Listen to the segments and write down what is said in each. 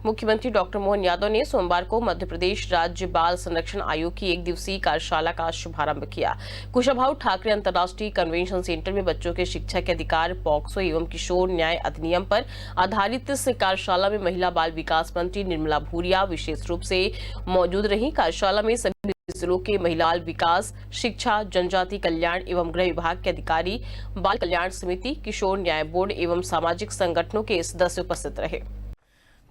मुख्यमंत्री डॉक्टर मोहन यादव ने सोमवार को मध्य प्रदेश राज्य बाल संरक्षण आयोग की 1 दिवसीय कार्यशाला का शुभारंभ किया। कुशाभाऊ ठाकरे अंतर्राष्ट्रीय कन्वेंशन सेंटर में बच्चों के शिक्षा के अधिकार पॉक्सो एवं किशोर न्याय अधिनियम पर आधारित इस कार्यशाला में महिला बाल विकास मंत्री निर्मला भूरिया विशेष रूप से मौजूद रही। कार्यशाला में सभी जिलों के महिला बाल विकास, शिक्षा, जनजाति कल्याण एवं गृह विभाग के अधिकारी, बाल कल्याण समिति, किशोर न्याय बोर्ड एवं सामाजिक संगठनों के सदस्य उपस्थित रहे।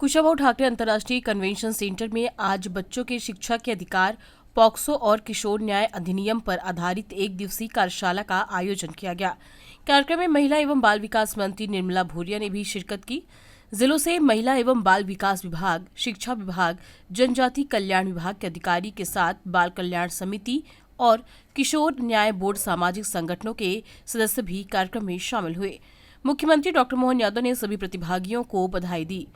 कुशाभाऊ ठाकरे अंतर्राष्ट्रीय कन्वेंशन सेंटर में आज बच्चों के शिक्षा के अधिकार, पॉक्सो और किशोर न्याय अधिनियम पर आधारित 1 दिवसीय कार्यशाला का आयोजन किया गया। कार्यक्रम में महिला एवं बाल विकास मंत्री निर्मला भूरिया ने भी शिरकत की। जिलों से महिला एवं बाल विकास विभाग, शिक्षा विभाग, जनजाति कल्याण विभाग के अधिकारी के साथ बाल कल्याण समिति और किशोर न्याय बोर्ड सामाजिक संगठनों के सदस्य भी कार्यक्रम में शामिल हुए। मुख्यमंत्री डॉक्टर मोहन यादव ने सभी प्रतिभागियों को बधाई दी।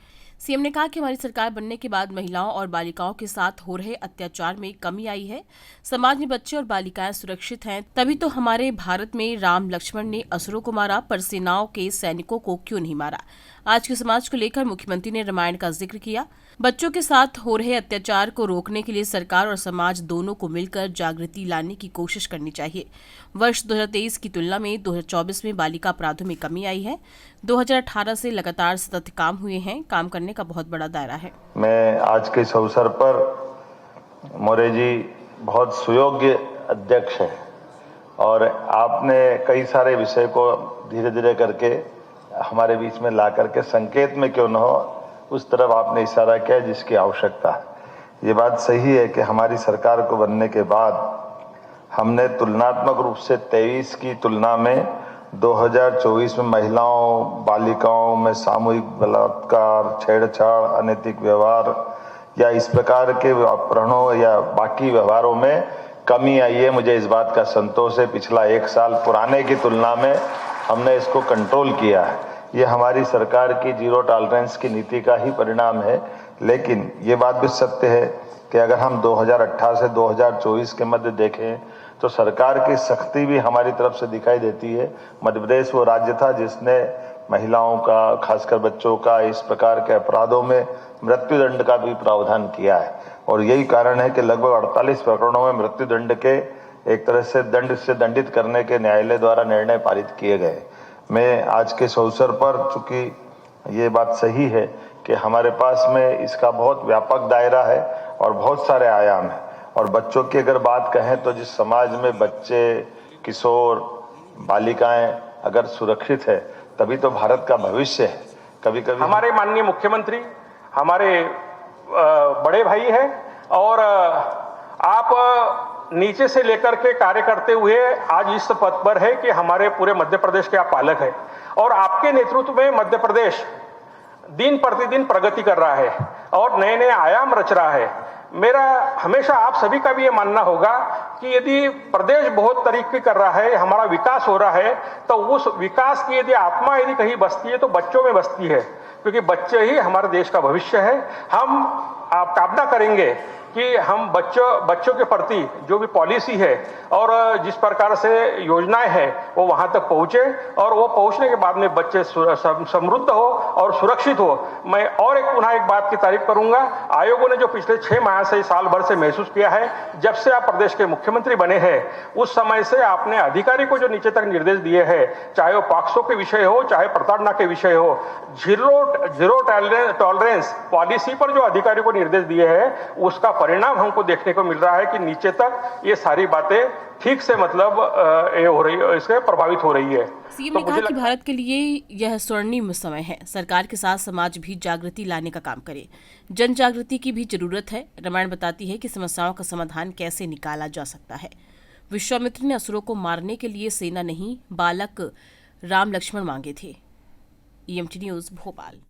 सीएम ने कहा कि हमारी सरकार बनने के बाद महिलाओं और बालिकाओं के साथ हो रहे अत्याचार में कमी आई है। समाज में बच्चे और बालिकाएं सुरक्षित हैं, तभी तो हमारे भारत में राम लक्ष्मण ने असुरों को मारा, पर सेनाओं के सैनिकों को क्यों नहीं मारा। आज के समाज को लेकर मुख्यमंत्री ने रामायण का जिक्र किया। बच्चों के साथ हो रहे अत्याचार को रोकने के लिए सरकार और समाज दोनों को मिलकर जागृति लाने की कोशिश करनी चाहिए। वर्ष 2023 की तुलना में 2024 में बालिका अपराधों में कमी आई है। 2018 से लगातार सतत काम हुए हैं। काम करने का बहुत बड़ा दायरा है। मैं आज के इस अवसर पर मौर्य जी बहुत सुयोग्य अध्यक्ष हैं और आपने कई सारे विषय को धीरे धीरे करके हमारे बीच में ला करके संकेत में क्यों न हो उस तरफ आपने इशारा किया जिसकी आवश्यकता है। ये बात सही है कि हमारी सरकार को बनने के बाद हमने तुलनात्मक रूप से 23 की तुलना में 2024 में महिलाओं, बालिकाओं में सामूहिक बलात्कार, छेड़छाड़, अनैतिक व्यवहार या इस प्रकार के अपहरणों या बाकी व्यवहारों में कमी आई है। मुझे इस बात का संतोष है। पिछला 1 साल पुराने की तुलना में हमने इसको कंट्रोल किया है। ये हमारी सरकार की जीरो टॉलरेंस की नीति का ही परिणाम है। लेकिन ये बात भी सत्य है कि अगर हम 2018 से 2024 के मध्य देखें तो सरकार की सख्ती भी हमारी तरफ से दिखाई देती है। मध्य प्रदेश वो राज्य था जिसने महिलाओं का, खासकर बच्चों का इस प्रकार के अपराधों में मृत्युदंड का भी प्रावधान किया है और यही कारण है कि लगभग 48 प्रकरणों में मृत्युदंड के एक तरह से दंड से दंडित करने के न्यायालय द्वारा निर्णय पारित किए गए। मैं आज के इस अवसर पर, चूंकि ये बात सही है कि हमारे पास में इसका बहुत व्यापक दायरा है और बहुत सारे आयाम हैं और बच्चों की अगर बात कहें तो जिस समाज में बच्चे, किशोर, बालिकाएं अगर सुरक्षित है तभी तो भारत का भविष्य है। कभी कभी हमारे माननीय मुख्यमंत्री हमारे बड़े भाई हैं और आप नीचे से लेकर के कार्य करते हुए आज इस पद पर है कि हमारे पूरे मध्य प्रदेश के आप पालक हैं और आपके नेतृत्व में मध्य प्रदेश दिन प्रतिदिन प्रगति कर रहा है और नए नए आयाम रच रहा है। मेरा हमेशा आप सभी का भी ये मानना होगा कि यदि प्रदेश बहुत तरक्की कर रहा है, हमारा विकास हो रहा है, तो उस विकास की यदि आत्मा यदि कहीं बसती है तो बच्चों में बसती है, क्योंकि बच्चे ही हमारे देश का भविष्य है। हम आप कामना करेंगे कि हम बच्चों के प्रति जो भी पॉलिसी है और जिस प्रकार से योजनाएं हैं वो वहां तक पहुंचे और वो पहुंचने के बाद में बच्चे समृद्ध हो और सुरक्षित हो। मैं और पुनः एक बात की तारीफ करूंगा। आयोगों ने जो पिछले 6 माह से, साल भर से महसूस किया है, जब से आप प्रदेश के मुख्यमंत्री बने हैं उस समय से आपने अधिकारी को जो नीचे तक निर्देश दिए हैं, चाहे वो पॉक्सो के विषय हो, चाहे प्रताड़ना के विषय हो, जीरो टॉलरेंस पॉलिसी पर जो अधिकारी को निर्देश दिए हैं उसका परिणाम हमको देखने को मिल रहा है कि नीचे तक ये सारी बातें ठीक से मतलब ये हो रही है, इससे प्रभावित हो रही है। सीएम ने कहा कि भारत के लिए यह स्वर्णिम समय है। सरकार के साथ समाज भी जागृति लाने का काम करे। जन जागृति की भी जरूरत है। रामायण बताती है कि समस्याओं का समाधान कैसे निकाला जा सकता है। विश्वामित्र ने असुरों को मारने के लिए सेना नहीं, बालक राम लक्ष्मण मांगे थे। EMT news Bhopal.